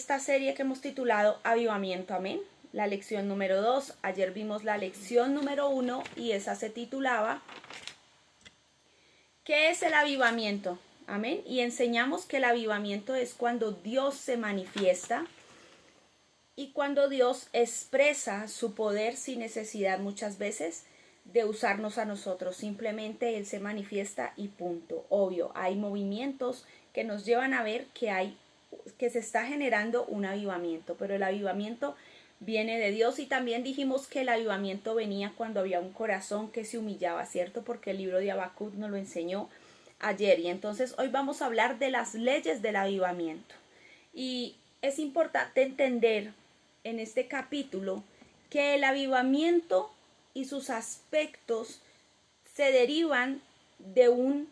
esta serie que hemos titulado Avivamiento, amén. La lección número 2, ayer vimos la lección número 1 y esa se titulaba ¿qué es el avivamiento? Amén. Y enseñamos que el avivamiento es cuando Dios se manifiesta y cuando Dios expresa su poder sin necesidad muchas veces de usarnos a nosotros. Simplemente Él se manifiesta y punto. Obvio, hay movimientos que nos llevan a ver que se está generando un avivamiento, pero el avivamiento viene de Dios. Y también dijimos que el avivamiento venía cuando había un corazón que se humillaba, ¿cierto? Porque el libro de Habacuc nos lo enseñó ayer. Y entonces hoy vamos a hablar de las leyes del avivamiento. Y es importante entender en este capítulo que el avivamiento y sus aspectos se derivan de un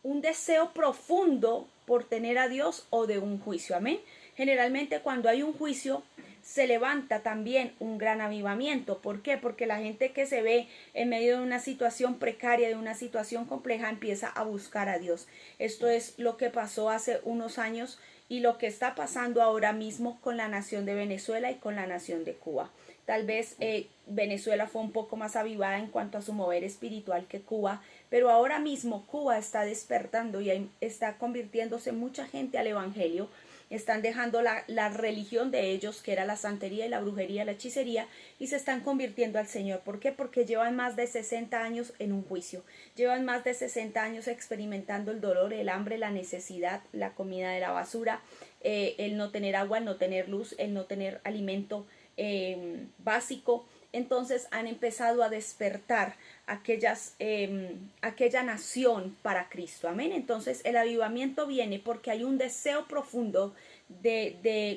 deseo profundo por tener a Dios o de un juicio. Amén. Generalmente cuando hay un juicio se levanta también un gran avivamiento. ¿Por qué? Porque la gente que se ve en medio de una situación precaria, de una situación compleja, empieza a buscar a Dios. Esto es lo que pasó hace unos años y lo que está pasando ahora mismo con la nación de Venezuela y con la nación de Cuba. Tal vez Venezuela fue un poco más avivada en cuanto a su mover espiritual que Cuba, pero ahora mismo Cuba está despertando y está convirtiéndose mucha gente al evangelio. Están dejando la religión de ellos, que era la santería y la brujería, la hechicería, y se están convirtiendo al Señor. ¿Por qué? Porque llevan más de 60 años en un juicio. Llevan más de 60 años experimentando el dolor, el hambre, la necesidad, la comida de la basura, el no tener agua, el no tener luz, el no tener alimento básico. Entonces han empezado a despertar aquella nación para Cristo. Amén. Entonces el avivamiento viene porque hay un deseo profundo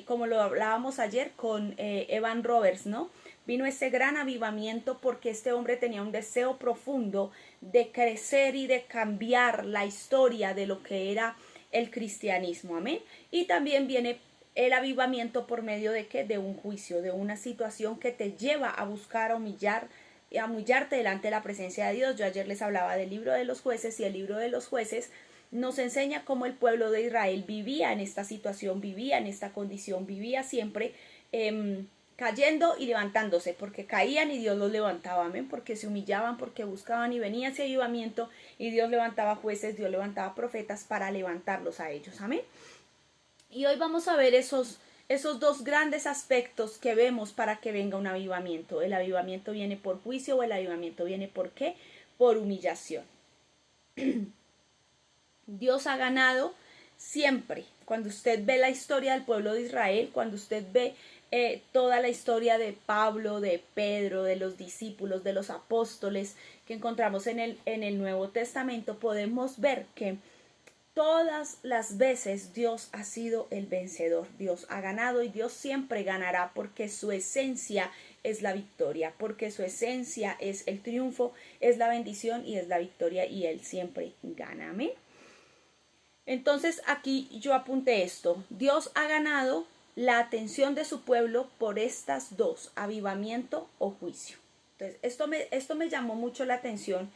como lo hablábamos ayer con Evan Roberts, ¿no? Vino ese gran avivamiento porque este hombre tenía un deseo profundo de crecer y de cambiar la historia de lo que era el cristianismo. Amén. Y también viene el avivamiento por medio de ¿qué? De un juicio, de una situación que te lleva a buscar, a humillarte delante de la presencia de Dios. Yo ayer les hablaba del libro de los jueces y el libro de los jueces nos enseña cómo el pueblo de Israel vivía en esta situación, vivía en esta condición, vivía siempre cayendo y levantándose, porque caían y Dios los levantaba, amén, porque se humillaban, porque buscaban y venía ese avivamiento y Dios levantaba jueces, Dios levantaba profetas para levantarlos a ellos, amén. Y hoy vamos a ver esos dos grandes aspectos que vemos para que venga un avivamiento. El avivamiento viene por juicio o el avivamiento viene ¿por qué? Por humillación. Dios ha ganado siempre. Cuando usted ve la historia del pueblo de Israel, cuando usted ve toda la historia de Pablo, de Pedro, de los discípulos, de los apóstoles que encontramos en el Nuevo Testamento, podemos ver que todas las veces Dios ha sido el vencedor. Dios ha ganado y Dios siempre ganará porque su esencia es la victoria, porque su esencia es el triunfo, es la bendición y es la victoria y Él siempre gana. Amén. Entonces aquí yo apunté esto. Dios ha ganado la atención de su pueblo por estas dos, avivamiento o juicio. Entonces esto me llamó mucho la atención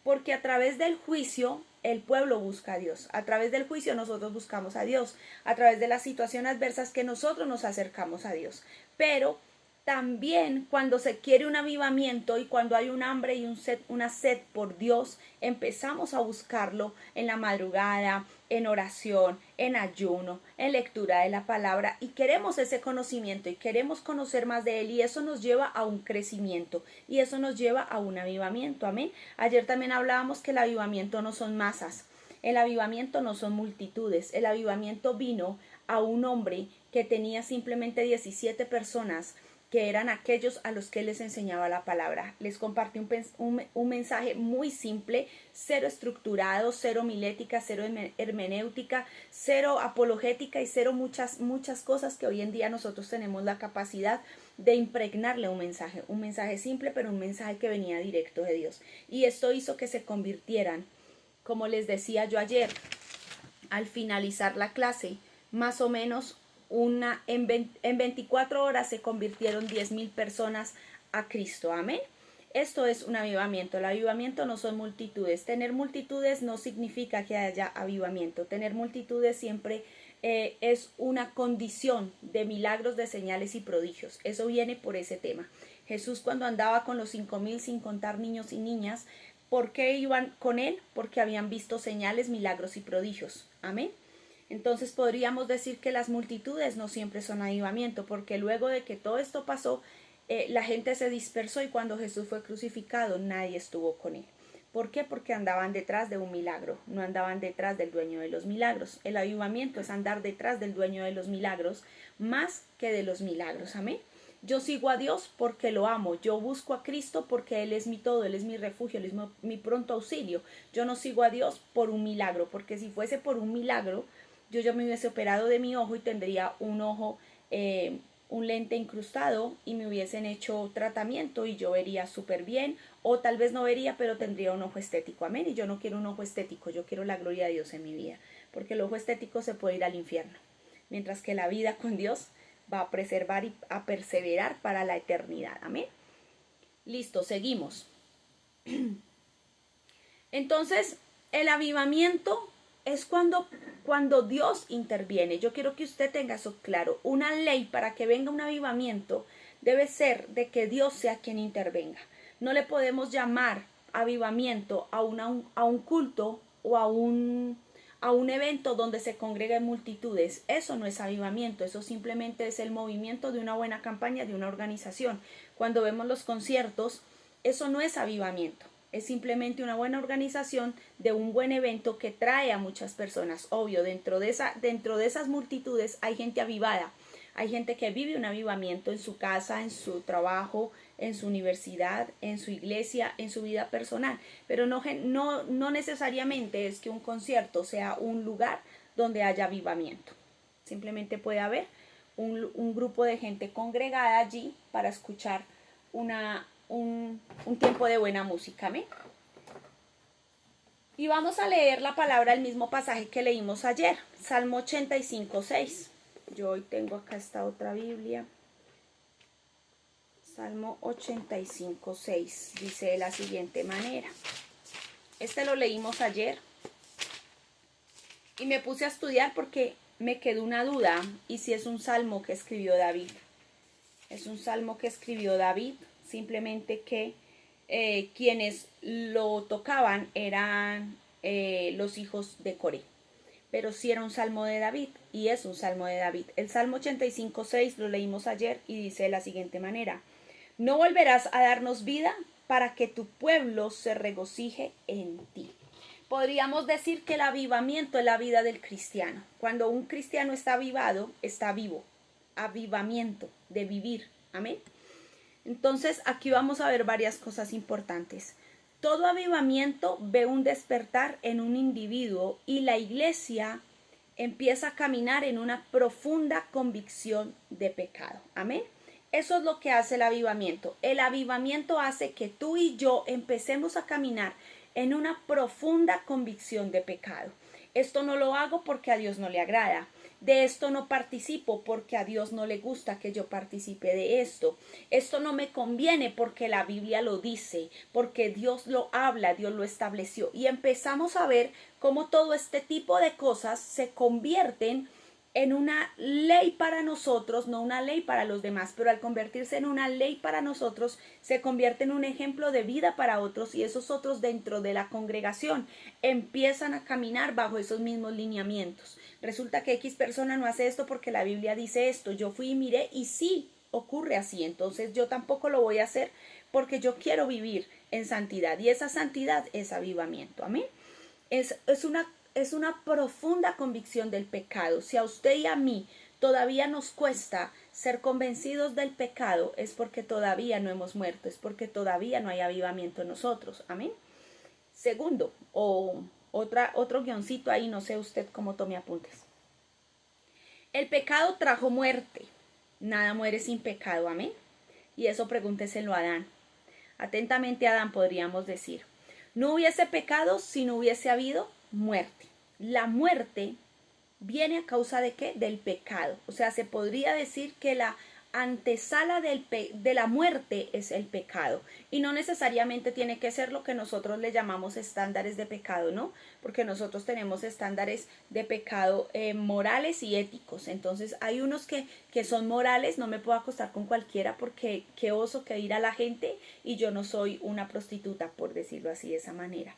porque a través del juicio el pueblo busca a Dios. A través del juicio nosotros buscamos a Dios. A través de las situaciones adversas que nosotros nos acercamos a Dios. Pero también cuando se quiere un avivamiento y cuando hay un hambre y una sed por Dios, empezamos a buscarlo en la madrugada, en oración, en ayuno, en lectura de la palabra y queremos ese conocimiento y queremos conocer más de Él y eso nos lleva a un crecimiento y eso nos lleva a un avivamiento. Amén. Ayer también hablábamos que el avivamiento no son masas, el avivamiento no son multitudes, el avivamiento vino a un hombre que tenía simplemente 17 personas que eran aquellos a los que les enseñaba la palabra. Les compartí un mensaje muy simple, cero estructurado, cero milética, cero hermenéutica, cero apologética y cero muchas cosas que hoy en día nosotros tenemos la capacidad de impregnarle un mensaje simple, pero un mensaje que venía directo de Dios. Y esto hizo que se convirtieran, como les decía yo ayer, al finalizar la clase, más o menos en 24 horas se convirtieron 10,000 personas a Cristo. Amén. Esto es un avivamiento. El avivamiento no son multitudes. Tener multitudes no significa que haya avivamiento. Tener multitudes siempre es una condición de milagros, de señales y prodigios. Eso viene por ese tema. Jesús, cuando andaba con los 5,000, sin contar niños y niñas, ¿por qué iban con él? Porque habían visto señales, milagros y prodigios. Amén. Entonces podríamos decir que las multitudes no siempre son avivamiento, porque luego de que todo esto pasó, la gente se dispersó y cuando Jesús fue crucificado nadie estuvo con él. ¿Por qué? Porque andaban detrás de un milagro, no andaban detrás del dueño de los milagros. El avivamiento es andar detrás del dueño de los milagros más que de los milagros. Amén. Yo sigo a Dios porque lo amo. Yo busco a Cristo porque Él es mi todo, Él es mi refugio, Él es mi pronto auxilio. Yo no sigo a Dios por un milagro, porque si fuese por un milagro, yo ya me hubiese operado de mi ojo y tendría un ojo, un lente incrustado y me hubiesen hecho tratamiento y yo vería súper bien, o tal vez no vería, pero tendría un ojo estético. Amén. Y yo no quiero un ojo estético, yo quiero la gloria de Dios en mi vida, porque el ojo estético se puede ir al infierno, mientras que la vida con Dios va a preservar y a perseverar para la eternidad. Amén. Listo, seguimos. Entonces, el avivamiento es cuando Dios interviene. Yo quiero que usted tenga eso claro. Una ley para que venga un avivamiento debe ser de que Dios sea quien intervenga. No le podemos llamar avivamiento a un culto o a un evento donde se congreguen multitudes. Eso no es avivamiento, eso simplemente es el movimiento de una buena campaña de una organización. Cuando vemos los conciertos, eso no es avivamiento. Es simplemente una buena organización de un buen evento que trae a muchas personas. Obvio, dentro de esas multitudes hay gente avivada. Hay gente que vive un avivamiento en su casa, en su trabajo, en su universidad, en su iglesia, en su vida personal. Pero no necesariamente es que un concierto sea un lugar donde haya avivamiento. Simplemente puede haber un grupo de gente congregada allí para escuchar un tiempo de buena música. ¿Amén? Y vamos a leer la palabra del mismo pasaje que leímos ayer, Salmo 85:6. Yo hoy tengo acá esta otra Biblia. Salmo 85:6 dice de la siguiente manera. Este lo leímos ayer y me puse a estudiar porque me quedó una duda y si es un salmo que escribió David. Es un salmo que escribió David, simplemente que quienes lo tocaban eran los hijos de Coré. Pero sí era un salmo de David y es un salmo de David. El Salmo 85:6 lo leímos ayer y dice de la siguiente manera. No volverás a darnos vida para que tu pueblo se regocije en ti. Podríamos decir que el avivamiento es la vida del cristiano. Cuando un cristiano está avivado, está vivo. Avivamiento, de vivir. Amén. Entonces aquí vamos a ver varias cosas importantes. Todo avivamiento ve un despertar en un individuo y la iglesia empieza a caminar en una profunda convicción de pecado. Amén. Eso es lo que hace el avivamiento. El avivamiento hace que tú y yo empecemos a caminar en una profunda convicción de pecado. Esto no lo hago porque a Dios no le agrada. De esto no participo porque a Dios no le gusta que yo participe de esto. Esto no me conviene porque la Biblia lo dice, porque Dios lo habla, Dios lo estableció. Y empezamos a ver cómo todo este tipo de cosas se convierten en una ley para nosotros, no una ley para los demás, pero al convertirse en una ley para nosotros, se convierte en un ejemplo de vida para otros y esos otros dentro de la congregación empiezan a caminar bajo esos mismos lineamientos. Resulta que X persona no hace esto porque la Biblia dice esto, yo fui y miré y sí ocurre así, entonces yo tampoco lo voy a hacer porque yo quiero vivir en santidad y esa santidad es avivamiento. Amén. Es una profunda convicción del pecado. Si a usted y a mí todavía nos cuesta ser convencidos del pecado, es porque todavía no hemos muerto, es porque todavía no hay avivamiento en nosotros. Amén. Segundo, otro guioncito ahí, no sé usted cómo tome apuntes. El pecado trajo muerte. Nada muere sin pecado. Amén. Y eso pregúnteselo a Adán. Atentamente a Adán podríamos decir. No hubiese pecado si no hubiese habido muerte. La muerte viene a causa de ¿qué? Del pecado. O sea, se podría decir que la antesala de la muerte es el pecado. Y no necesariamente tiene que ser lo que nosotros le llamamos estándares de pecado, ¿no? Porque nosotros tenemos estándares de pecado morales y éticos. Entonces hay unos que son morales, no me puedo acostar con cualquiera porque qué oso que ir a la gente y yo no soy una prostituta, por decirlo así de esa manera.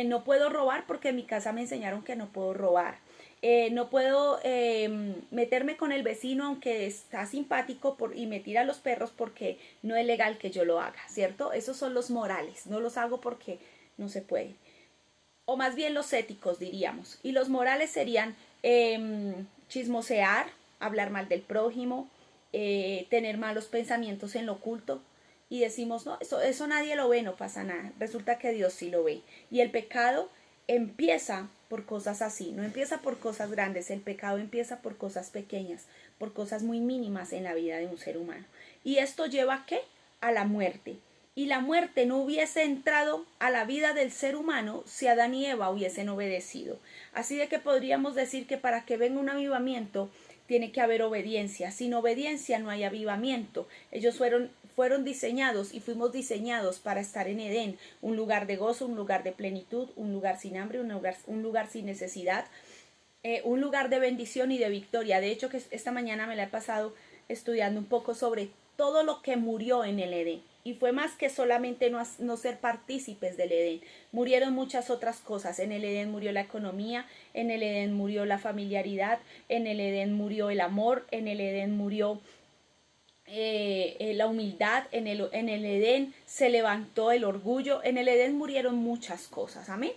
No puedo robar porque en mi casa me enseñaron que no puedo robar. No puedo meterme con el vecino aunque está simpático y me tira a los perros porque no es legal que yo lo haga, ¿cierto? Esos son los morales, no los hago porque no se puede. O más bien los éticos diríamos. Y los morales serían chismosear, hablar mal del prójimo, tener malos pensamientos en lo oculto. Y decimos, no, eso nadie lo ve, no pasa nada. Resulta que Dios sí lo ve. Y el pecado empieza por cosas así, no empieza por cosas grandes, el pecado empieza por cosas pequeñas, por cosas muy mínimas en la vida de un ser humano. ¿Y esto lleva a qué? A la muerte. Y la muerte no hubiese entrado a la vida del ser humano si Adán y Eva hubiesen obedecido. Así de que podríamos decir que para que venga un avivamiento tiene que haber obediencia. Sin obediencia no hay avivamiento. Ellos fueron diseñados y fuimos diseñados para estar en Edén, un lugar de gozo, un lugar de plenitud, un lugar sin hambre, un lugar sin necesidad, un lugar de bendición y de victoria. De hecho, que esta mañana me la he pasado estudiando un poco sobre todo lo que murió en el Edén. Y fue más que solamente no ser partícipes del Edén. Murieron muchas otras cosas. En el Edén murió la economía, en el Edén murió la familiaridad, en el Edén murió el amor, en el Edén murió la humildad, en el Edén se levantó el orgullo, en el Edén murieron muchas cosas. Amén.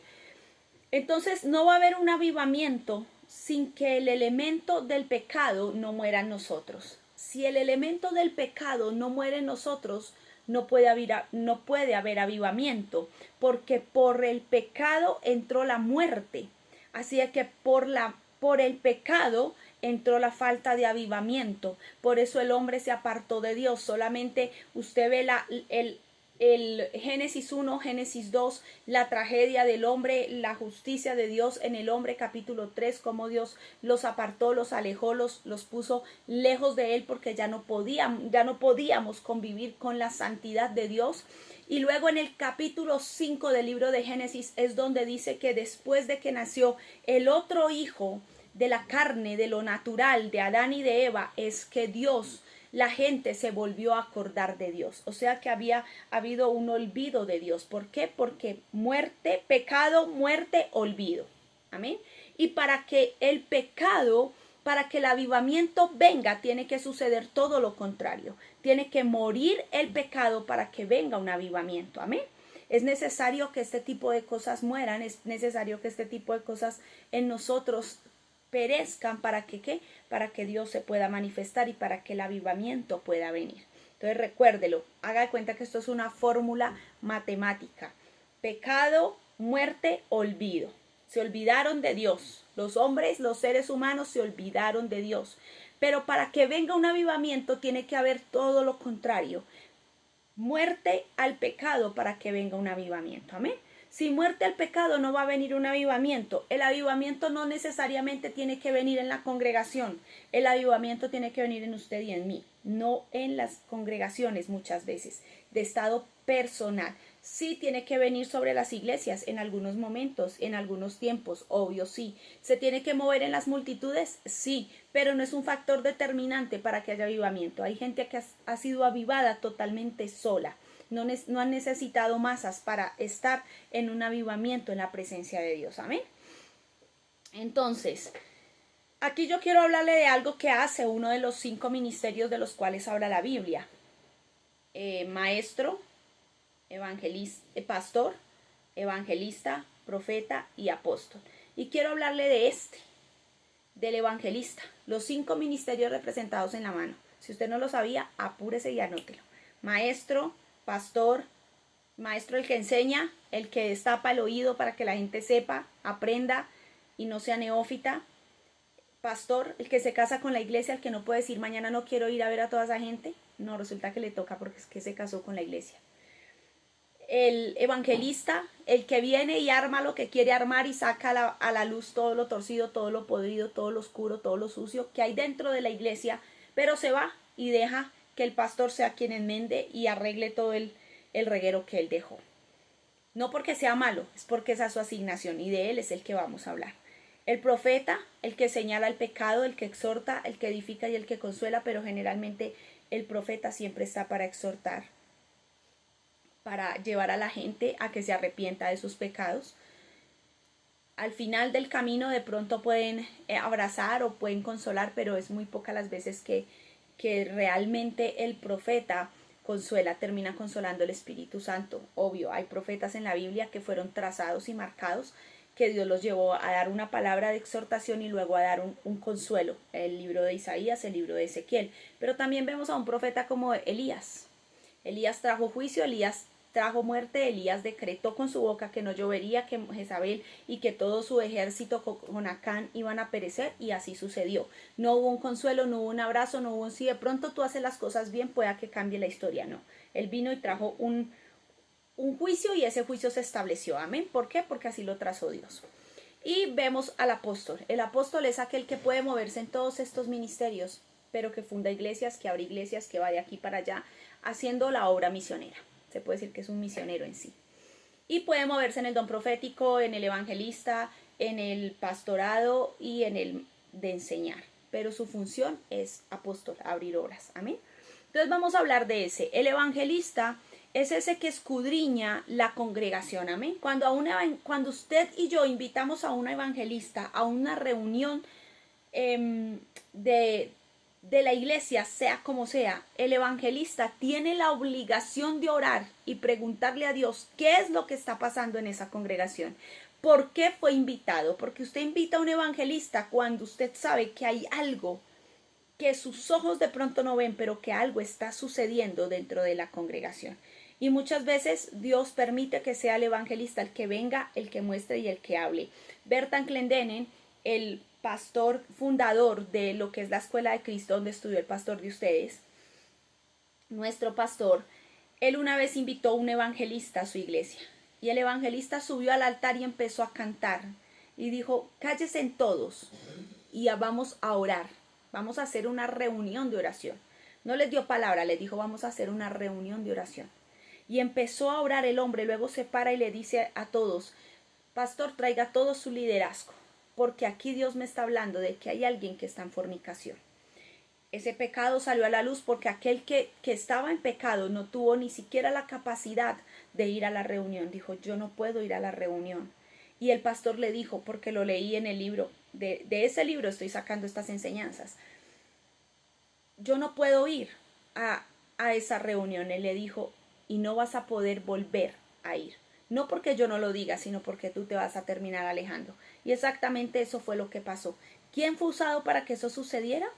Entonces no va a haber un avivamiento sin que el elemento del pecado no muera en nosotros. Si el elemento del pecado no muere en nosotros, no puede haber avivamiento, porque por el pecado entró la muerte. Así que por el pecado entró la falta de avivamiento. Por eso el hombre se apartó de Dios. Solamente usted ve el Génesis 1, Génesis 2, la tragedia del hombre, la justicia de Dios en el hombre, capítulo 3, cómo Dios los apartó, los alejó, los puso lejos de él porque ya no podíamos convivir con la santidad de Dios. Y luego en el capítulo 5 del libro de Génesis es donde dice que después de que nació el otro hijo de la carne, de lo natural, de Adán y de Eva, es que la gente se volvió a acordar de Dios. O sea que había habido un olvido de Dios. ¿Por qué? Porque muerte, pecado, muerte, olvido. Amén. Y para que el avivamiento venga, tiene que suceder todo lo contrario. Tiene que morir el pecado para que venga un avivamiento. Amén. Es necesario que este tipo de cosas mueran. Es necesario que este tipo de cosas en nosotros perezcan para que ¿qué? Para que Dios se pueda manifestar y para que el avivamiento pueda venir. Entonces recuérdelo, haga de cuenta que esto es una fórmula matemática. Pecado, muerte, olvido. Se olvidaron de Dios. Los hombres, los seres humanos se olvidaron de Dios. Pero para que venga un avivamiento tiene que haber todo lo contrario. Muerte al pecado para que venga un avivamiento. Amén. Sin muerte al pecado no va a venir un avivamiento. El avivamiento no necesariamente tiene que venir en la congregación. El avivamiento tiene que venir en usted y en mí, no en las congregaciones muchas veces, de estado personal. Sí tiene que venir sobre las iglesias en algunos momentos, en algunos tiempos, obvio sí. ¿Se tiene que mover en las multitudes? Sí, pero no es un factor determinante para que haya avivamiento. Hay gente que ha sido avivada totalmente sola. No han necesitado masas para estar en un avivamiento en la presencia de Dios. Amén. Entonces, aquí yo quiero hablarle de algo que hace uno de los 5 ministerios de los cuales habla la Biblia. Maestro, pastor, evangelista, profeta y apóstol. Y quiero hablarle del evangelista. Los 5 ministerios representados en la mano. Si usted no lo sabía, apúrese y anótelo. Maestro, pastor, maestro el que enseña, el que destapa el oído para que la gente sepa, aprenda y no sea neófita. Pastor, el que se casa con la iglesia, el que no puede decir mañana no quiero ir a ver a toda esa gente. No, resulta que le toca porque es que se casó con la iglesia. El evangelista, el que viene y arma lo que quiere armar y saca a la luz todo lo torcido, todo lo podrido, todo lo oscuro, todo lo sucio que hay dentro de la iglesia, pero se va y deja que el pastor sea quien enmende y arregle todo el reguero que él dejó. No porque sea malo, es porque esa es su asignación y de él es el que vamos a hablar. El profeta, el que señala el pecado, el que exhorta, el que edifica y el que consuela, pero generalmente el profeta siempre está para exhortar, para llevar a la gente a que se arrepienta de sus pecados. Al final del camino de pronto pueden abrazar o pueden consolar, pero es muy pocas las veces que realmente el profeta consuela, termina consolando el Espíritu Santo. Obvio, hay profetas en la Biblia que fueron trazados y marcados, que Dios los llevó a dar una palabra de exhortación y luego a dar un consuelo. El libro de Isaías, el libro de Ezequiel. Pero también vemos a un profeta como Elías. Elías trajo juicio, Elías trajo muerte, Elías decretó con su boca que no llovería, que Jezabel y que todo su ejército con Acán iban a perecer, y así sucedió. No hubo un consuelo, no hubo un abrazo, no hubo un si de pronto tú haces las cosas bien, pueda que cambie la historia, no. Él vino y trajo un juicio y ese juicio se estableció, amén. ¿Por qué? Porque así lo trazó Dios. Y vemos al apóstol. El apóstol es aquel que puede moverse en todos estos ministerios, pero que funda iglesias, que abre iglesias, que va de aquí para allá, haciendo la obra misionera. Se puede decir que es un misionero en sí. Y puede moverse en el don profético, en el evangelista, en el pastorado y en el de enseñar. Pero su función es apóstol, abrir obras. Amén. Entonces vamos a hablar de ese. El evangelista es ese que escudriña la congregación. Amén. Cuando usted y yo invitamos a una evangelista a una reunión de la iglesia, sea como sea, el evangelista tiene la obligación de orar y preguntarle a Dios qué es lo que está pasando en esa congregación. ¿Por qué fue invitado? Porque usted invita a un evangelista cuando usted sabe que hay algo que sus ojos de pronto no ven, pero que algo está sucediendo dentro de la congregación. Y muchas veces Dios permite que sea el evangelista el que venga, el que muestre y el que hable. Bertan Clendennen, el pastor fundador de lo que es la Escuela de Cristo, donde estudió el pastor de ustedes, nuestro pastor, él una vez invitó a un evangelista a su iglesia. Y el evangelista subió al altar y empezó a cantar. Y dijo, cállense todos y vamos a orar. Vamos a hacer una reunión de oración. No les dio palabra, les dijo, vamos a hacer una reunión de oración. Y empezó a orar el hombre, luego se para y le dice a todos, pastor, traiga todo su liderazgo, porque aquí Dios me está hablando de que hay alguien que está en fornicación. Ese pecado salió a la luz porque aquel que estaba en pecado no tuvo ni siquiera la capacidad de ir a la reunión. Dijo, yo no puedo ir a la reunión. Y el pastor le dijo, porque lo leí en el libro, de ese libro estoy sacando estas enseñanzas, yo no puedo ir a esa reunión. Él le dijo, y no vas a poder volver a ir. No porque yo no lo diga, sino porque tú te vas a terminar alejando. Y exactamente eso fue lo que pasó. ¿Quién fue usado para que eso sucediera?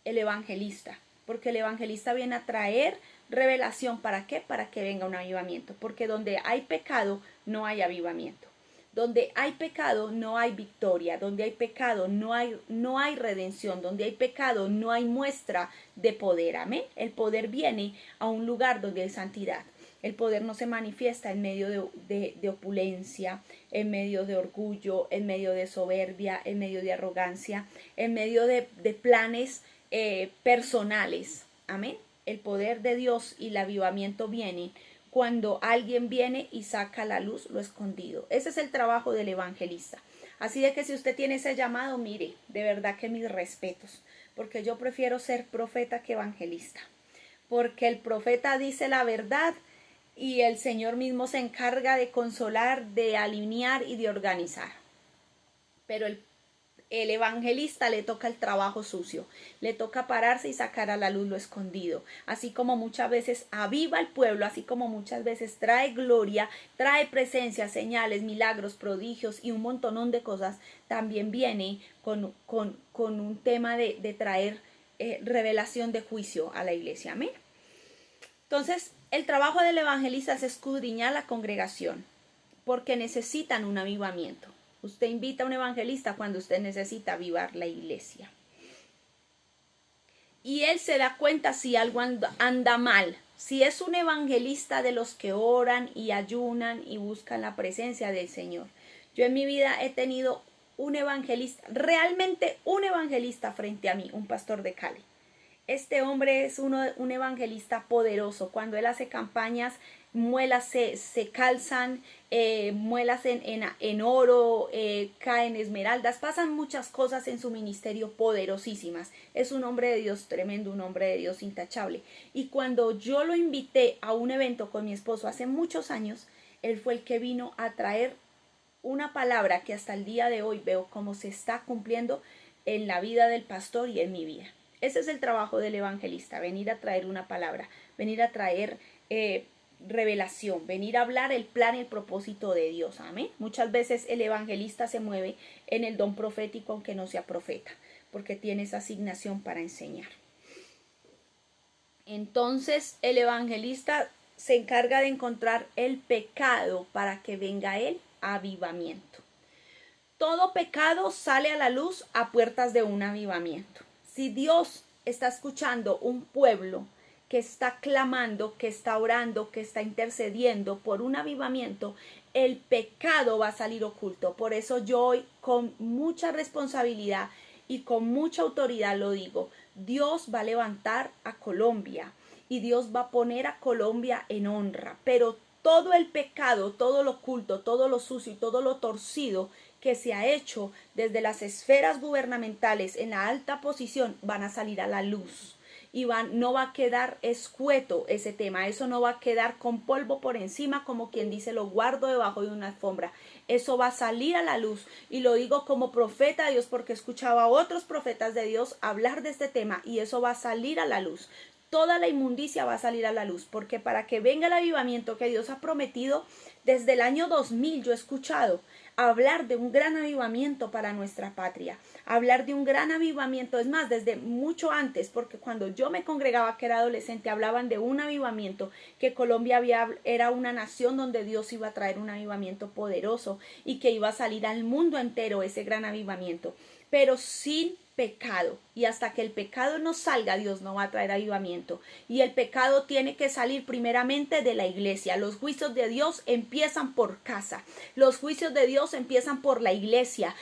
El evangelista. Porque el evangelista viene a traer revelación. ¿Para qué? Para que venga un avivamiento. Porque donde hay pecado, no hay avivamiento. Donde hay pecado, no hay victoria. Donde hay pecado, no hay redención. Donde hay pecado, no hay muestra de poder. Amén. El poder viene a un lugar donde hay santidad. El poder no se manifiesta en medio de opulencia, en medio de orgullo, en medio de soberbia, en medio de arrogancia, en medio de planes personales. Amén. El poder de Dios y el avivamiento viene cuando alguien viene y saca a la luz lo escondido. Ese es el trabajo del evangelista. Así de que si usted tiene ese llamado, mire, de verdad que mis respetos, porque yo prefiero ser profeta que evangelista. Porque el profeta dice la verdad y el Señor mismo se encarga de consolar, de alinear y de organizar. Pero el evangelista le toca el trabajo sucio, le toca pararse y sacar a la luz lo escondido, así como muchas veces aviva el pueblo, así como muchas veces trae gloria, trae presencia, señales, milagros, prodigios y un montonón de cosas, también viene con un tema de traer revelación de juicio a la iglesia. Amén. Entonces, el trabajo del evangelista es escudriñar la congregación, porque necesitan un avivamiento. Usted invita a un evangelista cuando usted necesita avivar la iglesia. Y él se da cuenta si algo anda mal. Si es un evangelista de los que oran y ayunan y buscan la presencia del Señor. Yo en mi vida he tenido un evangelista, realmente un evangelista frente a mí, un pastor de Cali. Este hombre es un evangelista poderoso. Cuando él hace campañas, muelas se calzan, muelas en oro, caen esmeraldas, pasan muchas cosas en su ministerio poderosísimas. Es un hombre de Dios tremendo, un hombre de Dios intachable. Y cuando yo lo invité a un evento con mi esposo hace muchos años, él fue el que vino a traer una palabra que hasta el día de hoy veo cómo se está cumpliendo en la vida del pastor y en mi vida. Ese es el trabajo del evangelista, venir a traer una palabra, venir a traer revelación, venir a hablar el plan y el propósito de Dios. Amén. Muchas veces el evangelista se mueve en el don profético aunque no sea profeta, porque tiene esa asignación para enseñar. Entonces el evangelista se encarga de encontrar el pecado para que venga el avivamiento. Todo pecado sale a la luz a puertas de un avivamiento. Si Dios está escuchando un pueblo que está clamando, que está orando, que está intercediendo por un avivamiento, el pecado va a salir oculto. Por eso yo hoy con mucha responsabilidad y con mucha autoridad lo digo, Dios va a levantar a Colombia y Dios va a poner a Colombia en honra, pero todo el pecado, todo lo oculto, todo lo sucio y todo lo torcido que se ha hecho desde las esferas gubernamentales en la alta posición van a salir a la luz y no va a quedar escueto ese tema, eso no va a quedar con polvo por encima como quien dice lo guardo debajo de una alfombra, eso va a salir a la luz y lo digo como profeta de Dios porque escuchaba a otros profetas de Dios hablar de este tema y eso va a salir a la luz. Toda la inmundicia va a salir a la luz, porque para que venga el avivamiento que Dios ha prometido, desde el año 2000 yo he escuchado hablar de un gran avivamiento para nuestra patria, hablar de un gran avivamiento, es más, desde mucho antes, porque cuando yo me congregaba que era adolescente, hablaban de un avivamiento, que Colombia era una nación donde Dios iba a traer un avivamiento poderoso y que iba a salir al mundo entero ese gran avivamiento, pero sin pecado, y hasta que el pecado no salga, Dios no va a traer avivamiento, y el pecado tiene que salir primeramente de la iglesia. Los juicios de Dios empiezan por casa, los juicios de Dios empiezan por la iglesia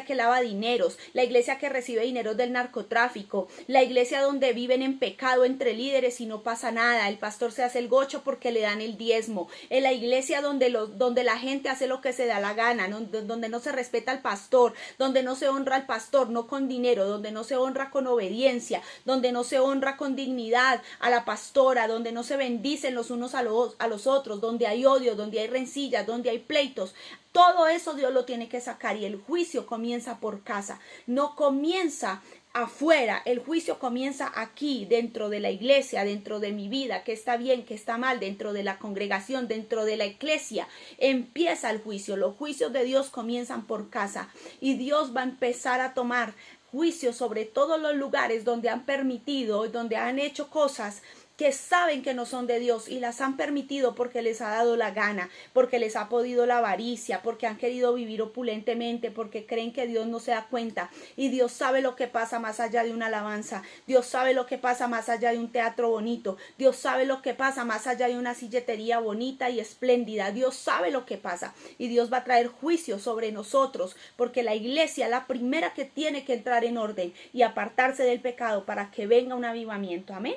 que lava dineros, la iglesia que recibe dineros del narcotráfico, la iglesia donde viven en pecado entre líderes y no pasa nada, el pastor se hace el gocho porque le dan el diezmo, en la iglesia donde la gente hace lo que se da la gana, donde no se respeta al pastor, donde no se honra al pastor, no con dinero, donde no se honra con obediencia, donde no se honra con dignidad a la pastora, donde no se bendicen los unos a los otros, donde hay odio, donde hay rencillas, donde hay pleitos. Todo eso Dios lo tiene que sacar y el juicio comienza por casa, no comienza afuera, el juicio comienza aquí, dentro de la iglesia, dentro de mi vida, que está bien, que está mal, dentro de la congregación, dentro de la iglesia, empieza el juicio. Los juicios de Dios comienzan por casa y Dios va a empezar a tomar juicio sobre todos los lugares donde han permitido, donde han hecho cosas que saben que no son de Dios y las han permitido porque les ha dado la gana, porque les ha podido la avaricia, porque han querido vivir opulentemente, porque creen que Dios no se da cuenta. Y Dios sabe lo que pasa más allá de una alabanza, Dios sabe lo que pasa más allá de un teatro bonito, Dios sabe lo que pasa más allá de una silletería bonita y espléndida, Dios sabe lo que pasa y Dios va a traer juicio sobre nosotros, porque la iglesia es la primera que tiene que entrar en orden y apartarse del pecado para que venga un avivamiento. Amén.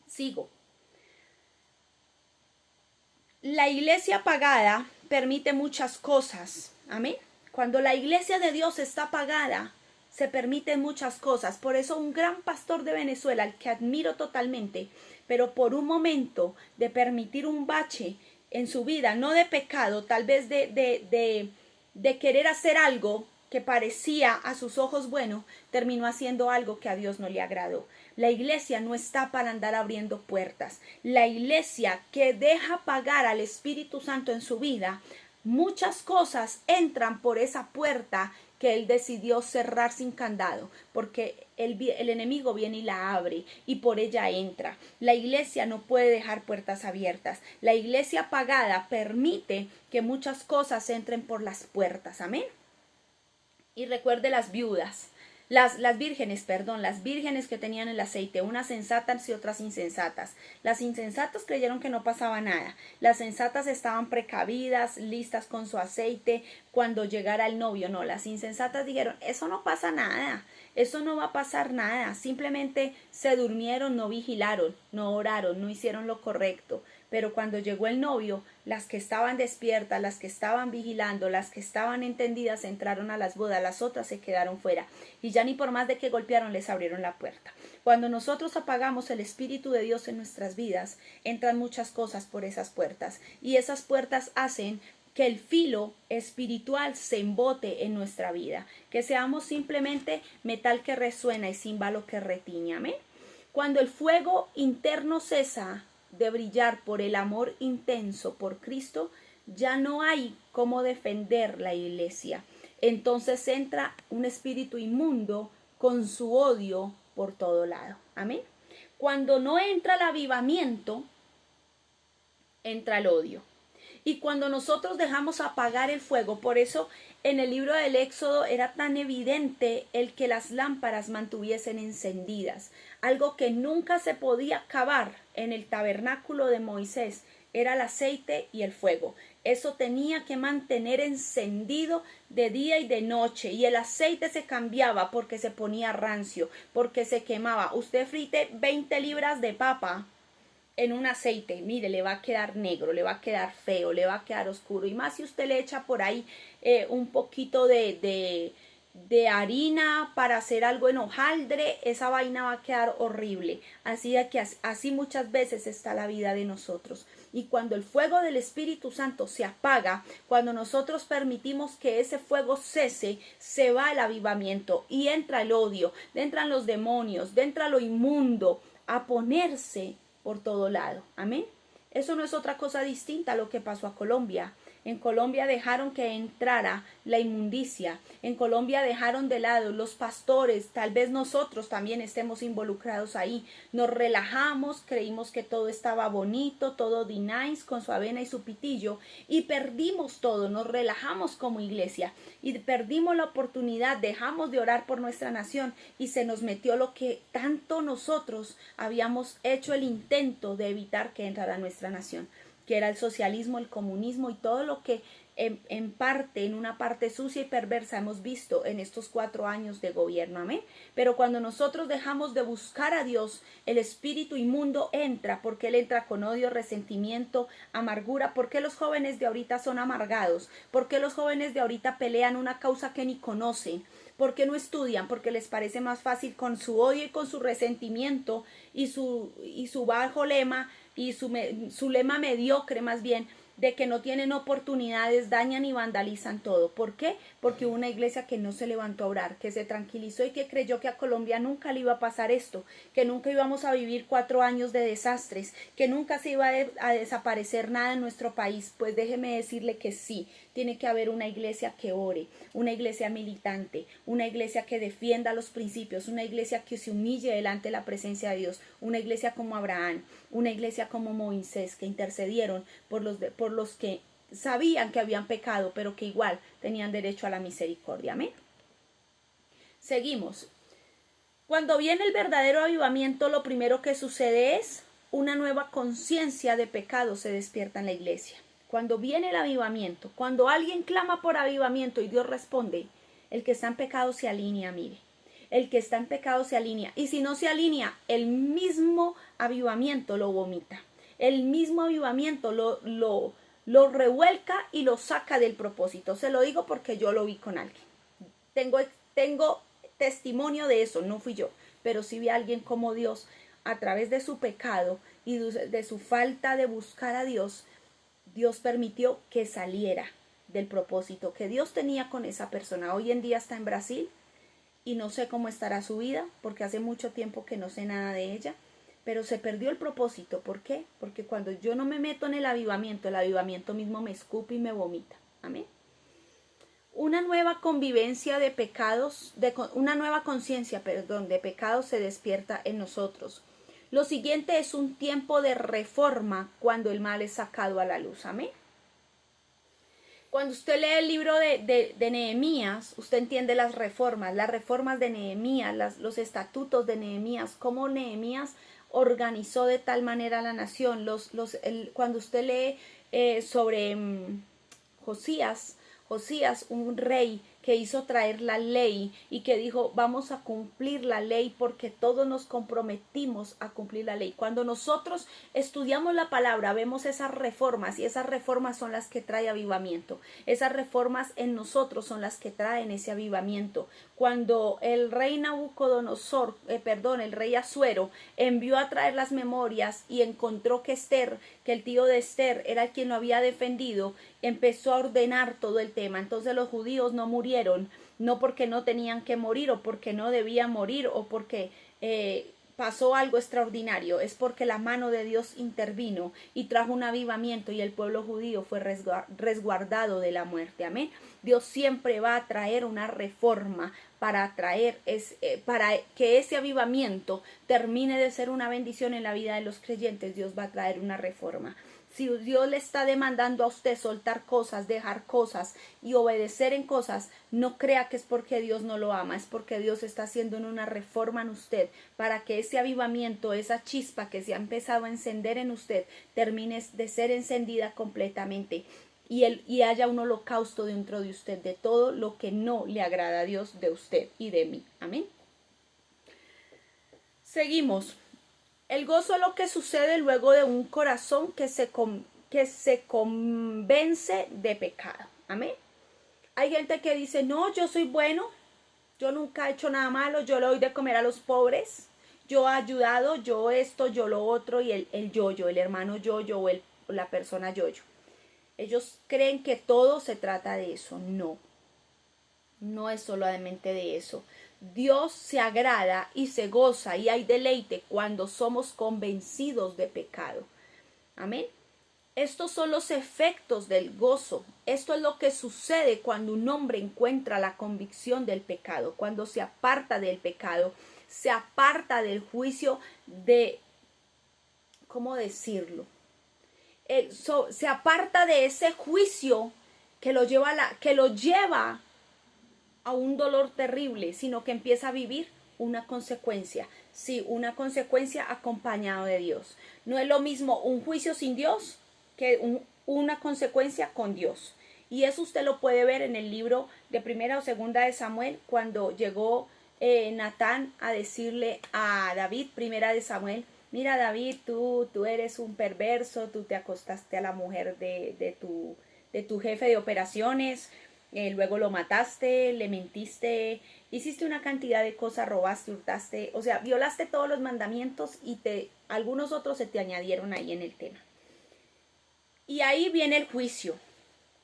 Sigo. La iglesia apagada permite muchas cosas. Amén. Cuando la iglesia de Dios está apagada, se permiten muchas cosas. Por eso un gran pastor de Venezuela, al que admiro totalmente, pero por un momento de permitir un bache en su vida, no de pecado, tal vez de querer hacer algo que parecía a sus ojos bueno, terminó haciendo algo que a Dios no le agradó. La iglesia no está para andar abriendo puertas. La iglesia que deja pagar al Espíritu Santo en su vida, muchas cosas entran por esa puerta que él decidió cerrar sin candado, porque el enemigo viene y la abre y por ella entra. La iglesia no puede dejar puertas abiertas. La iglesia apagada permite que muchas cosas entren por las puertas. Amén. Y recuerde las viudas, las vírgenes que tenían el aceite, unas sensatas y otras insensatas. Las insensatas creyeron que no pasaba nada. Las sensatas estaban precavidas, listas con su aceite cuando llegara el novio. No, las insensatas dijeron, eso no pasa nada. Eso no va a pasar nada, simplemente se durmieron, no vigilaron, no oraron, no hicieron lo correcto. Pero cuando llegó el novio, las que estaban despiertas, las que estaban vigilando, las que estaban entendidas entraron a las bodas, las otras se quedaron fuera. Y ya ni por más de que golpearon les abrieron la puerta. Cuando nosotros apagamos el Espíritu de Dios en nuestras vidas, entran muchas cosas por esas puertas. Y esas puertas hacen que el filo espiritual se embote en nuestra vida, que seamos simplemente metal que resuena y címbalo que retiña. ¿Amén? Cuando el fuego interno cesa de brillar por el amor intenso por Cristo, ya no hay cómo defender la iglesia. Entonces entra un espíritu inmundo con su odio por todo lado. Amén. Cuando no entra el avivamiento, entra el odio. Y cuando nosotros dejamos apagar el fuego, por eso en el libro del Éxodo era tan evidente el que las lámparas mantuviesen encendidas. Algo que nunca se podía acabar en el tabernáculo de Moisés era el aceite y el fuego. Eso tenía que mantener encendido de día y de noche. Y el aceite se cambiaba porque se ponía rancio, porque se quemaba. Usted frite 20 libras de papa en un aceite, mire, le va a quedar negro, le va a quedar feo, le va a quedar oscuro. Y más si usted le echa por ahí un poquito de harina para hacer algo en hojaldre, esa vaina va a quedar horrible. Así que así muchas veces está la vida de nosotros. Y cuando el fuego del Espíritu Santo se apaga, cuando nosotros permitimos que ese fuego cese, se va el avivamiento y entra el odio, entran los demonios, entra lo inmundo a ponerse por todo lado. Amén. Eso no es otra cosa distinta a lo que pasó a Colombia. En Colombia dejaron que entrara la inmundicia. En Colombia dejaron de lado los pastores. Tal vez nosotros también estemos involucrados ahí. Nos relajamos, creímos que todo estaba bonito, todo nice con su avena y su pitillo, y perdimos todo. Nos relajamos como iglesia y perdimos la oportunidad. Dejamos de orar por nuestra nación y se nos metió lo que tanto nosotros habíamos hecho el intento de evitar que entrara a nuestra nación, que era el socialismo, el comunismo y todo lo que en una parte sucia y perversa hemos visto en estos 4 años de gobierno. Amén. Pero cuando nosotros dejamos de buscar a Dios, el espíritu inmundo entra, porque él entra con odio, resentimiento, amargura. ¿Por qué los jóvenes de ahorita son amargados? ¿Por qué los jóvenes de ahorita pelean una causa que ni conocen? ¿Por qué no estudian? Porque les parece más fácil con su odio y con su resentimiento y su bajo lema y su lema mediocre más bien, de que no tienen oportunidades, dañan y vandalizan todo. ¿Por qué? Porque hubo una iglesia que no se levantó a orar, que se tranquilizó y que creyó que a Colombia nunca le iba a pasar esto, que nunca íbamos a vivir 4 años de desastres, que nunca se iba a desaparecer nada en nuestro país. Pues déjeme decirle que sí, tiene que haber una iglesia que ore, una iglesia militante, una iglesia que defienda los principios, una iglesia que se humille delante de la presencia de Dios, una iglesia como Abraham, una iglesia como Moisés, que intercedieron por los que sabían que habían pecado, pero que igual tenían derecho a la misericordia. Amén. Seguimos. Cuando viene el verdadero avivamiento, lo primero que sucede es una nueva conciencia de pecado se despierta en la iglesia. Cuando viene el avivamiento, cuando alguien clama por avivamiento y Dios responde, el que está en pecado se alinea, mire. El que está en pecado se alinea. Y si no se alinea, el mismo avivamiento lo vomita. El mismo avivamiento lo revuelca y lo saca del propósito. Se lo digo porque yo lo vi con alguien. Tengo testimonio de eso, no fui yo, pero sí vi a alguien como Dios, a través de su pecado y de su falta de buscar a Dios, Dios permitió que saliera del propósito que Dios tenía con esa persona. Hoy en día está en Brasil y no sé cómo estará su vida, porque hace mucho tiempo que no sé nada de ella, pero se perdió el propósito. ¿Por qué? Porque cuando yo no me meto en el avivamiento mismo me escupe y me vomita. Amén. Una nueva convivencia de pecados, una nueva conciencia, de pecados se despierta en nosotros. Lo siguiente es un tiempo de reforma cuando el mal es sacado a la luz. Amén. Cuando usted lee el libro de Nehemías, usted entiende las reformas de Nehemías, los estatutos de Nehemías, cómo Nehemías organizó de tal manera la nación. Cuando usted lee sobre Josías, un rey que hizo traer la ley y que dijo, vamos a cumplir la ley porque todos nos comprometimos a cumplir la ley. Cuando nosotros estudiamos la palabra, vemos esas reformas y esas reformas son las que trae avivamiento. Esas reformas en nosotros son las que traen ese avivamiento. Cuando el rey Nabucodonosor, el rey Asuero, envió a traer las memorias y encontró que Esther, que el tío de Esther era quien lo había defendido, empezó a ordenar todo el tema. Entonces los judíos no murieron, no porque no tenían que morir o porque no debían morir o porque pasó algo extraordinario, es porque la mano de Dios intervino y trajo un avivamiento y el pueblo judío fue resguardado de la muerte. Amén. Dios siempre va a traer una reforma para para que ese avivamiento termine de ser una bendición en la vida de los creyentes. Dios va a traer una reforma. Si Dios le está demandando a usted soltar cosas, dejar cosas y obedecer en cosas, no crea que es porque Dios no lo ama, es porque Dios está haciendo una reforma en usted para que ese avivamiento, esa chispa que se ha empezado a encender en usted, termine de ser encendida completamente y haya un holocausto dentro de usted de todo lo que no le agrada a Dios de usted y de mí. Amén. Seguimos. El gozo es lo que sucede luego de un corazón que se convence de pecado. Amén. Hay gente que dice, no, yo soy bueno, yo nunca he hecho nada malo, yo le doy de comer a los pobres, yo he ayudado, yo esto, yo lo otro, y el yo-yo, el hermano yo-yo o la persona yo-yo. Ellos creen que todo se trata de eso. No, no es solamente de eso. Dios se agrada y se goza y hay deleite cuando somos convencidos de pecado. Amén. Estos son los efectos del gozo. Esto es lo que sucede cuando un hombre encuentra la convicción del pecado, cuando se aparta del pecado, se aparta del juicio de, ¿cómo decirlo? Se aparta de ese juicio que lo lleva a un dolor terrible, sino que empieza a vivir una consecuencia. Sí, una consecuencia acompañado de Dios. No es lo mismo un juicio sin Dios que una consecuencia con Dios. Y eso usted lo puede ver en el libro de Primera o Segunda de Samuel, cuando llegó Natán a decirle a David, Primera de Samuel, mira David, tú eres un perverso, tú te acostaste a la mujer de tu jefe de operaciones, luego lo mataste, le mentiste, hiciste una cantidad de cosas, robaste, hurtaste, o sea, violaste todos los mandamientos y algunos otros se te añadieron ahí en el tema. Y ahí viene el juicio,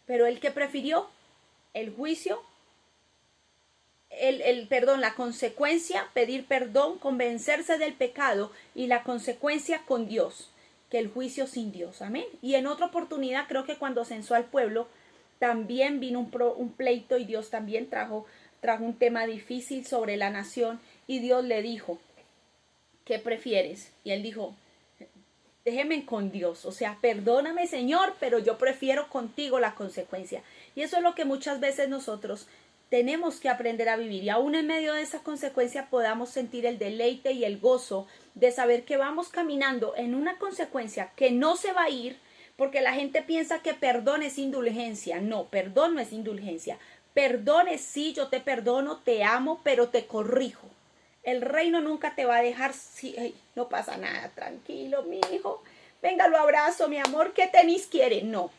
pero el que prefirió el juicio, la consecuencia, pedir perdón, convencerse del pecado y la consecuencia con Dios, que el juicio sin Dios. Amén. Y en otra oportunidad, creo que cuando censó al pueblo, también vino un pleito y Dios también trajo un tema difícil sobre la nación y Dios le dijo, ¿qué prefieres? Y él dijo, déjeme con Dios, o sea, perdóname Señor, pero yo prefiero contigo la consecuencia. Y eso es lo que muchas veces nosotros tenemos que aprender a vivir y aún en medio de esa consecuencia podamos sentir el deleite y el gozo de saber que vamos caminando en una consecuencia que no se va a ir, porque la gente piensa que perdón es indulgencia. No, perdón no es indulgencia. Perdón es sí, yo te perdono, te amo, pero te corrijo. El reino nunca te va a dejar, sí, no pasa nada, tranquilo, mi hijo. Venga, lo abrazo, mi amor, ¿qué tenis quiere? No.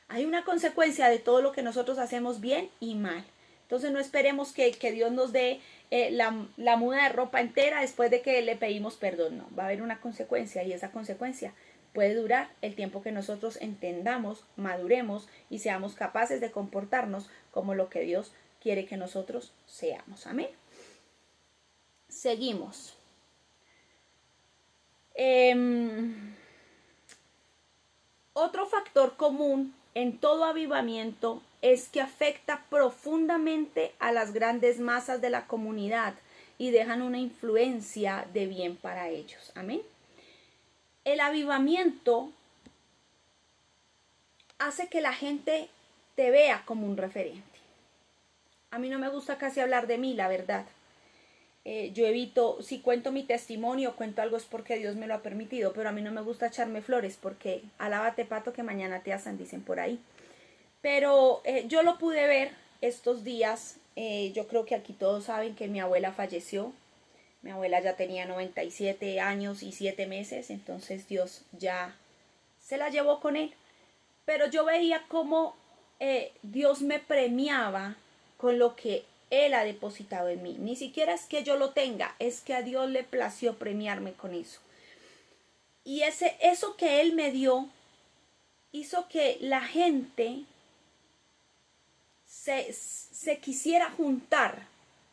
Hay una consecuencia de todo lo que nosotros hacemos bien y mal. Entonces no esperemos que Dios nos dé la muda de ropa entera después de que le pedimos perdón. No, va a haber una consecuencia y esa consecuencia puede durar el tiempo que nosotros entendamos, maduremos y seamos capaces de comportarnos como lo que Dios quiere que nosotros seamos. Amén. Seguimos. Otro factor común en todo avivamiento es que afecta profundamente a las grandes masas de la comunidad y dejan una influencia de bien para ellos. Amén. El avivamiento hace que la gente te vea como un referente. A mí no me gusta casi hablar de mí, la verdad. Yo evito, si cuento mi testimonio, cuento algo es porque Dios me lo ha permitido, pero a mí no me gusta echarme flores porque alábate pato que mañana te asan, dicen por ahí. Pero yo lo pude ver estos días, yo creo que aquí todos saben que mi abuela falleció. Mi abuela ya tenía 97 años y 7 meses, entonces Dios ya se la llevó con él. Pero yo veía cómo Dios me premiaba con lo que Él ha depositado en mí. Ni siquiera es que yo lo tenga, es que a Dios le plació premiarme con eso. Y eso que Él me dio hizo que la gente se quisiera juntar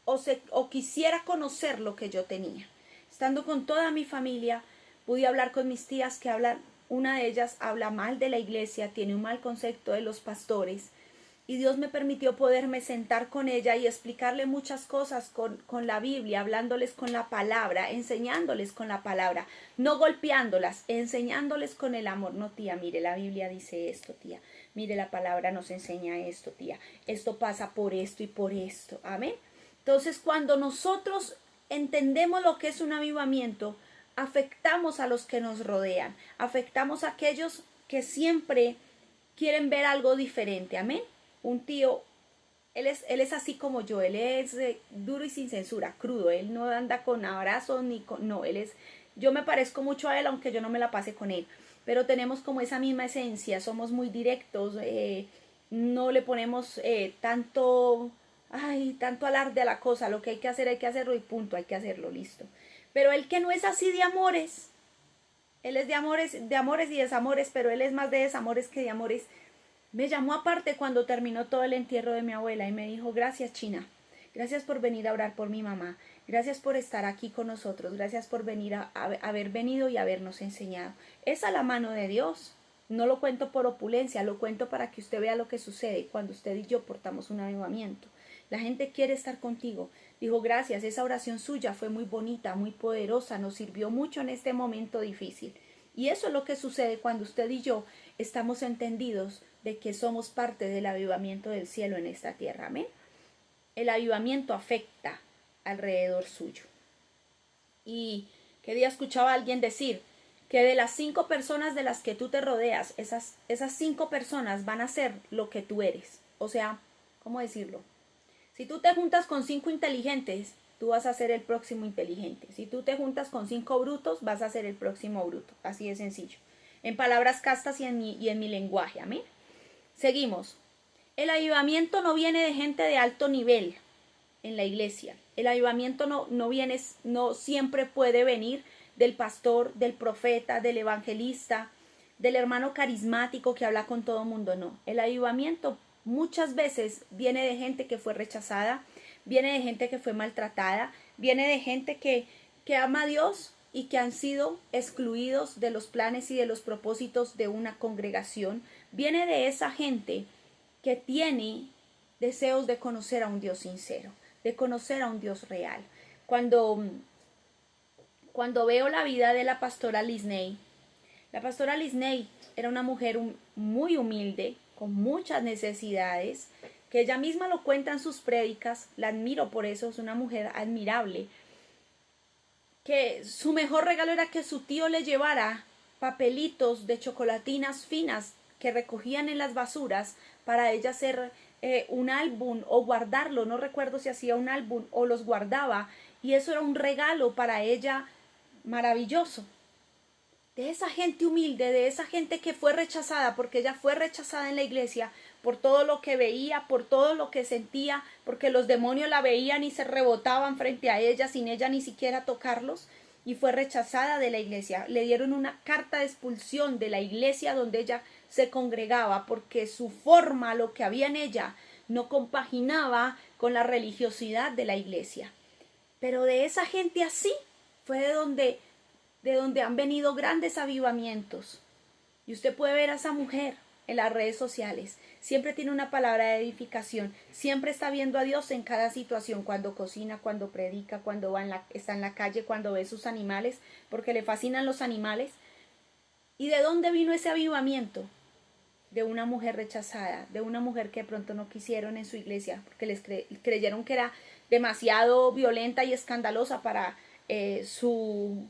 o quisiera conocer lo que yo tenía. Estando con toda mi familia, pude hablar con mis tías que hablan, una de ellas habla mal de la iglesia, tiene un mal concepto de los pastores, y Dios me permitió poderme sentar con ella y explicarle muchas cosas con la Biblia, hablándoles con la palabra, enseñándoles con la palabra, no golpeándolas, enseñándoles con el amor. No, tía, mire, la Biblia dice esto, tía, mire, la palabra nos enseña esto, tía, esto pasa por esto y por esto, amén. Entonces, cuando nosotros entendemos lo que es un avivamiento, afectamos a los que nos rodean, afectamos a aquellos que siempre quieren ver algo diferente, amén. Un tío, él es así como yo, él es duro y sin censura, crudo, él no anda con abrazos ni con, no, él es, yo me parezco mucho a él aunque yo no me la pase con él, pero tenemos como esa misma esencia, somos muy directos, no le ponemos tanto alarde a la cosa, lo que hay que hacerlo y punto, hay que hacerlo, listo. Pero él que no es así de amores, él es de amores y desamores, pero él es más de desamores que de amores. Me llamó aparte cuando terminó todo el entierro de mi abuela y me dijo, gracias China, gracias por venir a orar por mi mamá, gracias por estar aquí con nosotros, gracias por venir haber venido y habernos enseñado. Es a la mano de Dios, no lo cuento por opulencia, lo cuento para que usted vea lo que sucede cuando usted y yo portamos un avivamiento. La gente quiere estar contigo. Dijo, gracias, esa oración suya fue muy bonita, muy poderosa, nos sirvió mucho en este momento difícil. Y eso es lo que sucede cuando usted y yo estamos entendidos de que somos parte del avivamiento del cielo en esta tierra. Amén. El avivamiento afecta alrededor suyo. Y que día escuchaba a alguien decir que de las 5 personas de las que tú te rodeas, esas 5 personas van a ser lo que tú eres. O sea, ¿cómo decirlo? Si tú te juntas con 5 inteligentes, tú vas a ser el próximo inteligente. Si tú te juntas con 5 brutos, vas a ser el próximo bruto. Así de sencillo. En palabras castas y en mi lenguaje. Amén. Seguimos. El avivamiento no viene de gente de alto nivel en la iglesia. El avivamiento no siempre puede venir del pastor, del profeta, del evangelista, del hermano carismático que habla con todo el mundo. No. El avivamiento muchas veces viene de gente que fue rechazada, viene de gente que fue maltratada, viene de gente que ama a Dios y que han sido excluidos de los planes y de los propósitos de una congregación. Viene de esa gente que tiene deseos de conocer a un Dios sincero, de conocer a un Dios real. Cuando veo la vida de la pastora Lisney era una mujer muy humilde, con muchas necesidades, que ella misma lo cuenta en sus prédicas. La admiro por eso, es una mujer admirable, que su mejor regalo era que su tío le llevara papelitos de chocolatinas finas que recogían en las basuras para ella hacer un álbum o guardarlo. No recuerdo si hacía un álbum o los guardaba, y eso era un regalo para ella maravilloso. De esa gente humilde, de esa gente que fue rechazada, porque ella fue rechazada en la iglesia por todo lo que veía, por todo lo que sentía, porque los demonios la veían y se rebotaban frente a ella sin ella ni siquiera tocarlos, y fue rechazada de la iglesia. Le dieron una carta de expulsión de la iglesia donde ella se congregaba, porque su forma, lo que había en ella, no compaginaba con la religiosidad de la iglesia. Pero de esa gente así fue de donde han venido grandes avivamientos. Y usted puede ver a esa mujer en las redes sociales. Siempre tiene una palabra de edificación. Siempre está viendo a Dios en cada situación. Cuando cocina, cuando predica, cuando está en la calle, cuando ve sus animales, porque le fascinan los animales. ¿Y de dónde vino ese avivamiento? De una mujer rechazada, de una mujer que de pronto no quisieron en su iglesia, porque les creyeron que era demasiado violenta y escandalosa para su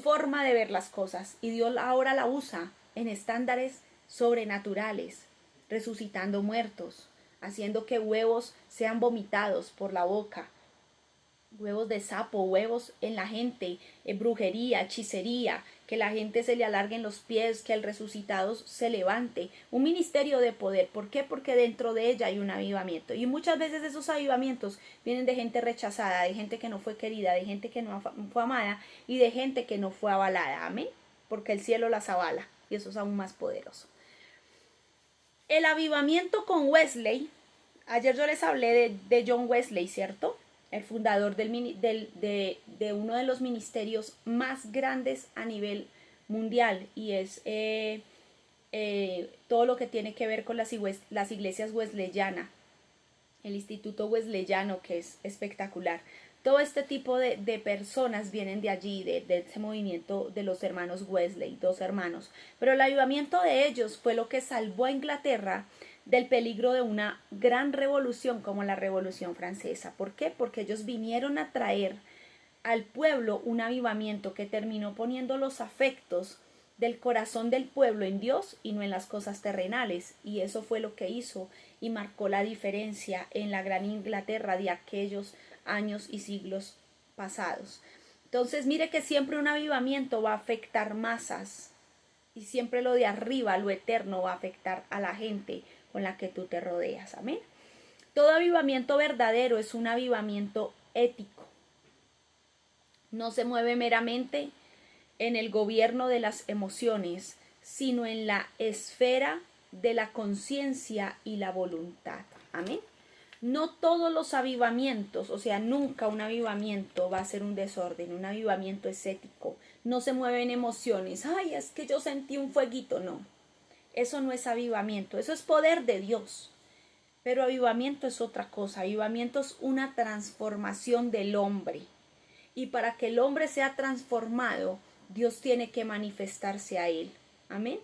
forma de ver las cosas, y Dios ahora la usa en estándares sobrenaturales, resucitando muertos, haciendo que huevos sean vomitados por la boca, huevos de sapo, huevos en la gente, brujería, hechicería, que la gente se le alarguen los pies, que el resucitado se levante. Un ministerio de poder. ¿Por qué? Porque dentro de ella hay un avivamiento. Y muchas veces esos avivamientos vienen de gente rechazada, de gente que no fue querida, de gente que no fue amada y de gente que no fue avalada. Amén. Porque el cielo las avala y eso es aún más poderoso. El avivamiento con Wesley. Ayer yo les hablé de John Wesley, ¿cierto? El fundador de uno de los ministerios más grandes a nivel mundial, y es todo lo que tiene que ver con las iglesias wesleyanas, el Instituto Wesleyano, que es espectacular. Todo este tipo de personas vienen de allí, de ese movimiento de los hermanos Wesley, 2 hermanos. Pero el avivamiento de ellos fue lo que salvó a Inglaterra del peligro de una gran revolución como la Revolución Francesa. ¿Por qué? Porque ellos vinieron a traer al pueblo un avivamiento que terminó poniendo los afectos del corazón del pueblo en Dios y no en las cosas terrenales. Y eso fue lo que hizo y marcó la diferencia en la gran Inglaterra de aquellos años y siglos pasados. Entonces mire que siempre un avivamiento va a afectar masas y siempre lo de arriba, lo eterno, va a afectar a la gente con la que tú te rodeas. Amén. Todo avivamiento verdadero es un avivamiento ético. No se mueve meramente en el gobierno de las emociones, sino en la esfera de la conciencia y la voluntad. Amén. No todos los avivamientos, o sea, nunca un avivamiento va a ser un desorden. Un avivamiento es ético. No se mueven emociones. Ay, es que yo sentí un fueguito. No. Eso no es avivamiento, eso es poder de Dios. Pero avivamiento es otra cosa. Avivamiento es una transformación del hombre. Y para que el hombre sea transformado, Dios tiene que manifestarse a él. Amén.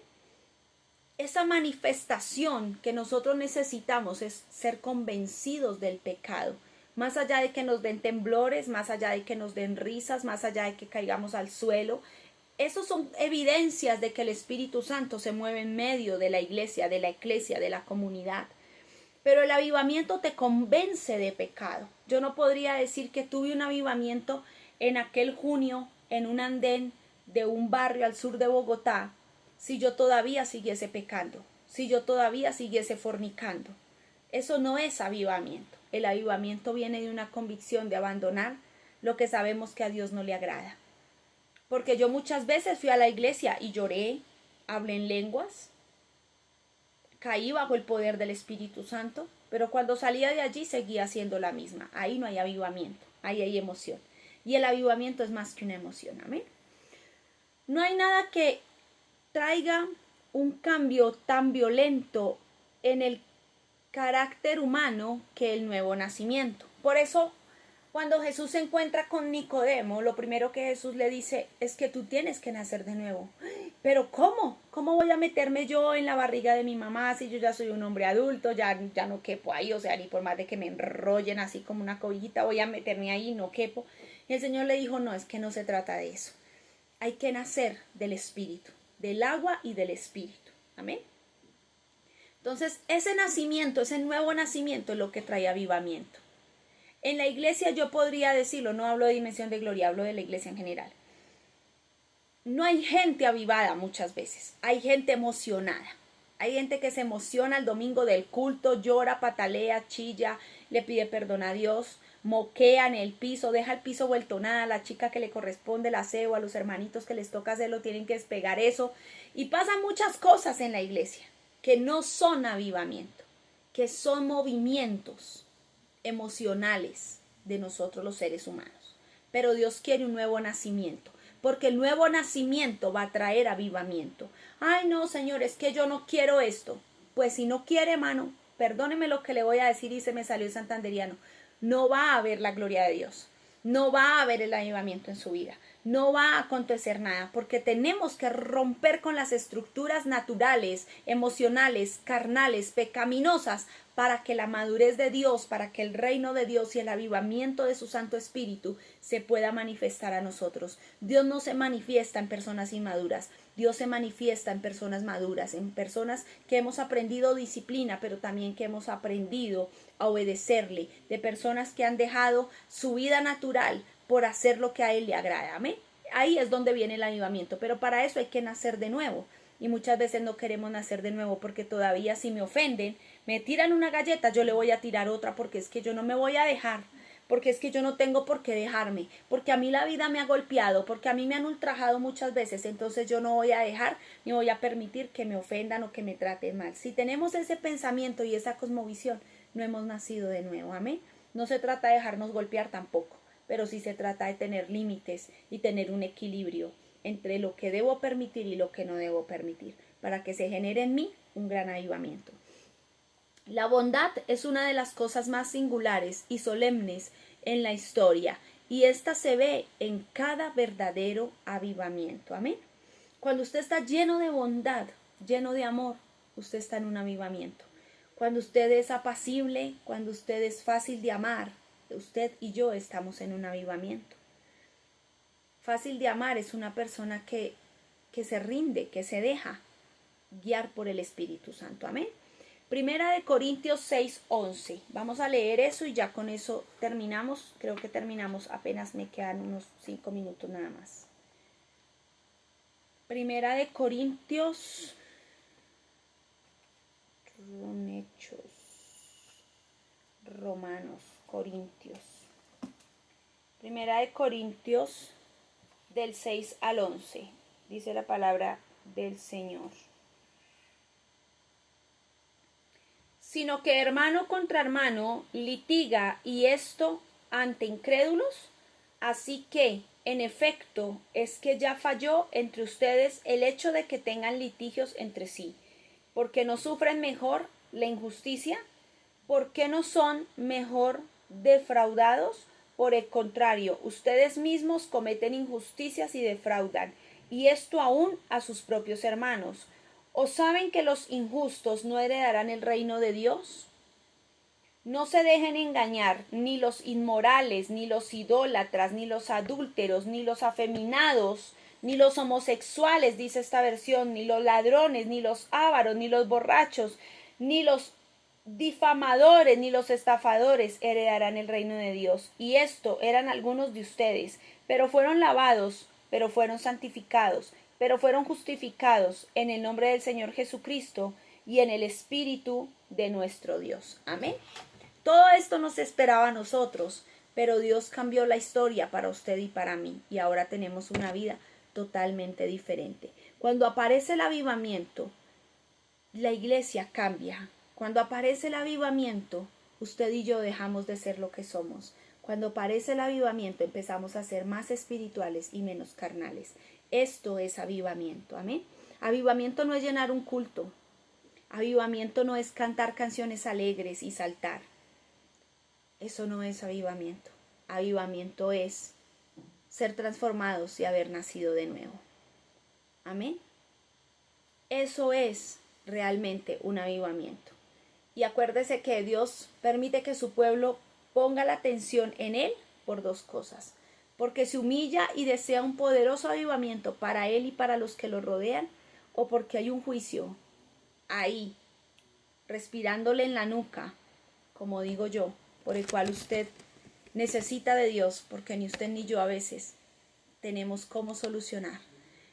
Esa manifestación que nosotros necesitamos es ser convencidos del pecado. Más allá de que nos den temblores, más allá de que nos den risas, más allá de que caigamos al suelo. Esos son evidencias de que el Espíritu Santo se mueve en medio de la iglesia, de la eclesia, de la comunidad. Pero el avivamiento te convence de pecado. Yo no podría decir que tuve un avivamiento en aquel junio en un andén de un barrio al sur de Bogotá si yo todavía siguiese pecando, si yo todavía siguiese fornicando. Eso no es avivamiento. El avivamiento viene de una convicción de abandonar lo que sabemos que a Dios no le agrada. Porque yo muchas veces fui a la iglesia y lloré, hablé en lenguas, caí bajo el poder del Espíritu Santo, pero cuando salía de allí seguía siendo la misma. Ahí no hay avivamiento, ahí hay emoción. Y el avivamiento es más que una emoción, amén. No hay nada que traiga un cambio tan violento en el carácter humano que el nuevo nacimiento. Por eso, cuando Jesús se encuentra con Nicodemo, lo primero que Jesús le dice es que tú tienes que nacer de nuevo. ¿Pero cómo? ¿Cómo voy a meterme yo en la barriga de mi mamá si yo ya soy un hombre adulto? Ya no quepo ahí, o sea, ni por más de que me enrollen así como una cobijita, voy a meterme ahí, no quepo. Y el Señor le dijo, no, es que no se trata de eso. Hay que nacer del Espíritu, del agua y del Espíritu. Amén. Entonces, ese nacimiento, ese nuevo nacimiento es lo que trae avivamiento. En la iglesia yo podría decirlo, no hablo de Dimensión de Gloria, hablo de la iglesia en general. No hay gente avivada muchas veces, hay gente emocionada. Hay gente que se emociona el domingo del culto, llora, patalea, chilla, le pide perdón a Dios, moquea en el piso, deja el piso vuelto nada, a la chica que le corresponde el aseo, a los hermanitos que les toca hacerlo, tienen que despegar eso. Y pasan muchas cosas en la iglesia que no son avivamiento, que son movimientos emocionales de nosotros los seres humanos. Pero Dios quiere un nuevo nacimiento, porque el nuevo nacimiento va a traer avivamiento. Ay, no, Señor, es que yo no quiero esto. Pues si no quiere, hermano, perdóneme lo que le voy a decir y se me salió el santanderiano. No va a haber la gloria de Dios. No va a haber el avivamiento en su vida. no va a acontecer nada, porque tenemos que romper con las estructuras naturales, emocionales, carnales, pecaminosas, para que la madurez de Dios, para que el reino de Dios y el avivamiento de su Santo Espíritu se pueda manifestar a nosotros. Dios no se manifiesta en personas inmaduras, Dios se manifiesta en personas maduras, en personas que hemos aprendido disciplina, pero también que hemos aprendido a obedecerle, de personas que han dejado su vida natural por hacer lo que a Él le agrada. Amén. Ahí es donde viene el avivamiento, pero para eso hay que nacer de nuevo. Y muchas veces no queremos nacer de nuevo porque todavía si me ofenden, me tiran una galleta, yo le voy a tirar otra porque es que yo no me voy a dejar, porque es que yo no tengo por qué dejarme, porque a mí la vida me ha golpeado, porque a mí me han ultrajado muchas veces, entonces yo no voy a dejar ni voy a permitir que me ofendan o que me traten mal. Si tenemos ese pensamiento y esa cosmovisión, no hemos nacido de nuevo. Amén. No se trata de dejarnos golpear tampoco, pero sí se trata de tener límites y tener un equilibrio entre lo que debo permitir y lo que no debo permitir, para que se genere en mí un gran avivamiento. La bondad es una de las cosas más singulares y solemnes en la historia, y esta se ve en cada verdadero avivamiento. Amén. Cuando usted está lleno de bondad, lleno de amor, usted está en un avivamiento. Cuando usted es apacible, cuando usted es fácil de amar, usted y yo estamos en un avivamiento. Fácil de amar es una persona que se rinde, que se deja guiar por el Espíritu Santo. Amén. Primera de Corintios 6:11. Vamos a leer eso y ya con eso terminamos. Creo que terminamos, apenas me quedan unos 5 minutos nada más. Primera de Corintios, Hechos, Romanos, Corintios. Primera de Corintios del 6 al 11. Dice la palabra del Señor. Sino que hermano contra hermano litiga, y esto ante incrédulos. Así que, en efecto, es que ya falló entre ustedes el hecho de que tengan litigios entre sí, porque no sufren mejor la injusticia, porque no son mejor defraudados. Por el contrario, ustedes mismos cometen injusticias y defraudan, y esto aún a sus propios hermanos. ¿O saben que los injustos no heredarán el reino de Dios? No se dejen engañar, ni los inmorales, ni los idólatras, ni los adúlteros, ni los afeminados, ni los homosexuales, dice esta versión, ni los ladrones, ni los ávaros, ni los borrachos, ni los difamadores, ni los estafadores heredarán el reino de Dios. Y esto eran algunos de ustedes, pero fueron lavados, pero fueron santificados, pero fueron justificados en el nombre del Señor Jesucristo y en el Espíritu de nuestro Dios. Amén. Todo esto nos esperaba a nosotros, pero Dios cambió la historia para usted y para mí, y ahora tenemos una vida totalmente diferente. Cuando aparece el avivamiento, la iglesia cambia. Cuando aparece el avivamiento, usted y yo dejamos de ser lo que somos. Cuando aparece el avivamiento, empezamos a ser más espirituales y menos carnales. Esto es avivamiento. Amén. Avivamiento no es llenar un culto. Avivamiento no es cantar canciones alegres y saltar. Eso no es avivamiento. Avivamiento es ser transformados y haber nacido de nuevo. Amén. Eso es realmente un avivamiento. Y acuérdese que Dios permite que su pueblo ponga la atención en Él por dos cosas. Porque se humilla y desea un poderoso avivamiento para Él y para los que lo rodean, o porque hay un juicio ahí, respirándole en la nuca, como digo yo, por el cual usted necesita de Dios, porque ni usted ni yo a veces tenemos cómo solucionar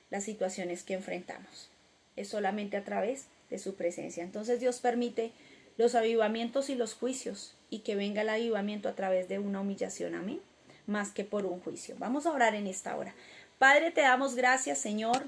las situaciones que enfrentamos. Es solamente a través de su presencia. Entonces Dios permite los avivamientos y los juicios, y que venga el avivamiento a través de una humillación, amén, más que por un juicio. Vamos a orar en esta hora. Padre, te damos gracias, Señor,